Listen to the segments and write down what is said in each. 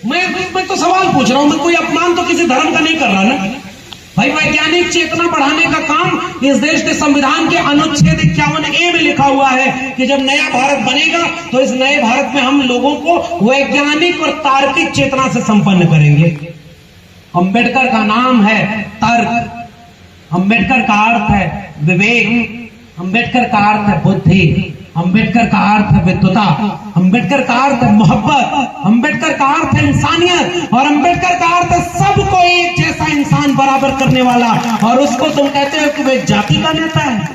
मैं तो सवाल पूछ रहा हूं, मैं कोई अपमान तो किसी धर्म का नहीं कर रहा ना भाई। वैज्ञानिक चेतना बढ़ाने का काम इस देश के संविधान के अनुच्छेद 51A में लिखा हुआ है कि जब नया भारत बनेगा तो इस नए भारत में हम लोगों को वैज्ञानिक और तार्किक चेतना से संपन्न करेंगे। अंबेडकर का नाम है तर्क, अंबेडकर का अर्थ है विवेक, अंबेडकर का अर्थ है बुद्धि, अंबेडकर का अर्थ है विद्वता, अंबेडकर का अर्थ है मोहब्बत, अंबेडकर का अर्थ है इंसानियत, और अंबेडकर का अर्थ है सबको एक जैसा इंसान बराबर करने वाला। और उसको तुम कहते हो कि वे जाति का नेता है।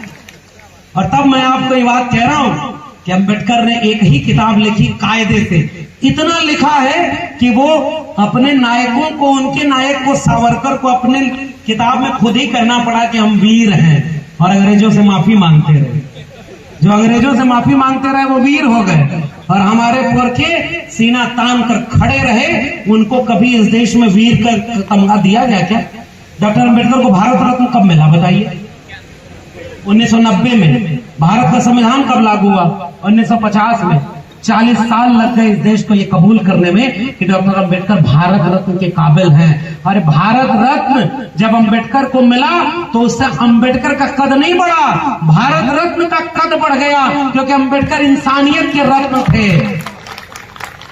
और तब मैं आपको ये बात कह रहा हूं कि अंबेडकर ने एक ही किताब लिखी कायदे से, इतना लिखा है कि वो अपने नायकों को, उनके नायक को सावरकर को अपने किताब में खुद ही कहना पड़ा कि हम वीर हैं, और अंग्रेजों से माफी मांगते रहे। जो अंग्रेजों से माफी मांगते रहे वो वीर हो गए, और हमारे पुरखे सीना तान कर खड़े रहे। उनको कभी इस देश में वीर का तमगा दिया गया क्या? डॉक्टर अंबेडकर को भारत रत्न कब मिला बताइए? 1990 में। भारत का संविधान कब लागू हुआ? 1950 में। 40 साल लग गए इस देश को ये कबूल करने में कि डॉक्टर अंबेडकर भारत रत्न के काबिल हैं। अरे भारत रत्न जब अंबेडकर को मिला तो उससे अंबेडकर का कद नहीं बढ़ा, भारत रत्न का कद बढ़ गया, क्योंकि अंबेडकर इंसानियत के रत्न थे।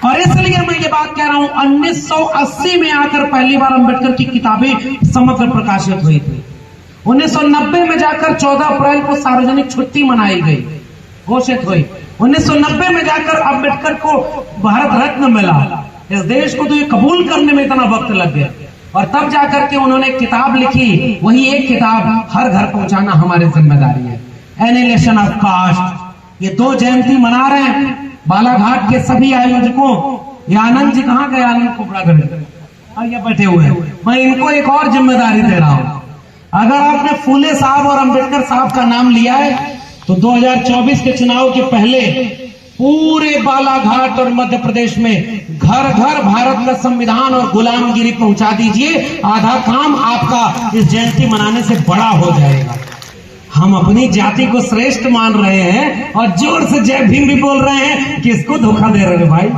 और इसलिए मैं ये बात कह रहा हूं, 1980 में आकर पहली बार अंबेडकर की किताबें समग्र प्रकाशित हुई थी। 1990 में जाकर 14 अप्रैल को सार्वजनिक छुट्टी मनाई गई, घोषित हुई। 1990 में जाकर अंबेडकर को भारत रत्न मिला। इस देश को तो ये कबूल करने में इतना वक्त लग गया, और तब जाकर के उन्होंने किताब लिखी। वही एक किताब हर घर पहुंचाना हमारी जिम्मेदारी है। एनिहिलेशन ऑफ कास्ट, ये 2 जयंती मना रहे हैं बालाघाट के सभी आयोजकों। ये आनंद जी कहाँ गए? आनंद कुपड़ागढ़ ये बैठे हुए हैं। मैं इनको एक और जिम्मेदारी दे रहा हूं। अगर आपने फूले साहब और अंबेडकर साहब का नाम लिया है तो 2024 के चुनाव के पहले पूरे बालाघाट और मध्य प्रदेश में घर घर भारत का संविधान और गुलामगिरी पहुंचा दीजिए। आधा काम आपका इस जयंती मनाने से बड़ा हो जाएगा। हम अपनी जाति को श्रेष्ठ मान रहे हैं और जोर से जय भीम भी बोल रहे हैं, किसको धोखा दे रहे हैं भाई?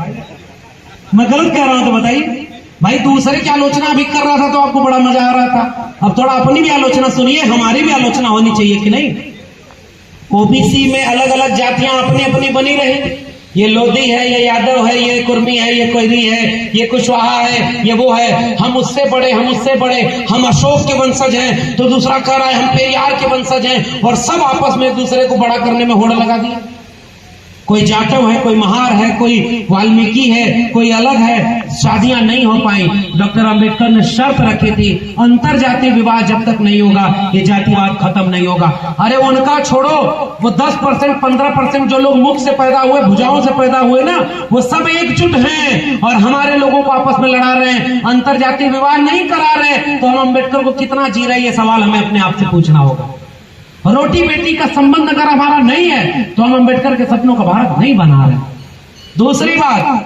मैं गलत कह रहा हूं तो बताइए भाई। दूसरे की आलोचना अभी कर रहा था तो आपको बड़ा मजा आ रहा था, अब थोड़ा अपनी भी आलोचना सुनिए। हमारी भी आलोचना होनी चाहिए कि नहीं? ओबीसी में अलग अलग जातियां अपनी अपनी बनी रही। ये लोधी है, ये यादव है, ये कुर्मी है, ये कोयरी है, ये कुशवाहा है, ये वो है, हम उससे बड़े, हम उससे बड़े, हम अशोक के वंशज हैं, तो दूसरा कह रहा है हम पेरियार के वंशज हैं, और सब आपस में एक दूसरे को बड़ा करने में होड़ लगा दिया। कोई जाटव है, कोई महार है, कोई वाल्मीकि है, कोई अलग है। शादियां नहीं हो पाई। डॉक्टर अंबेडकर ने शर्त रखी थी, अंतर जातीय विवाह जब तक नहीं होगा ये जातिवाद खत्म नहीं होगा। अरे उनका छोड़ो, वो 10% 15% जो लोग मुख से पैदा हुए, भुजाओं से पैदा हुए ना, वो सब एकजुट हैं और हमारे लोगों को आपस में लड़ा रहे हैं, अंतर जातीय विवाह नहीं करा रहे। तो हम अंबेडकर को कितना जी रहे, ये सवाल हमें अपने आप से पूछना होगा। रोटी बेटी का संबंध अगर हमारा नहीं है तो हम अंबेडकर के सपनों का भारत नहीं बना रहे। दूसरी बात,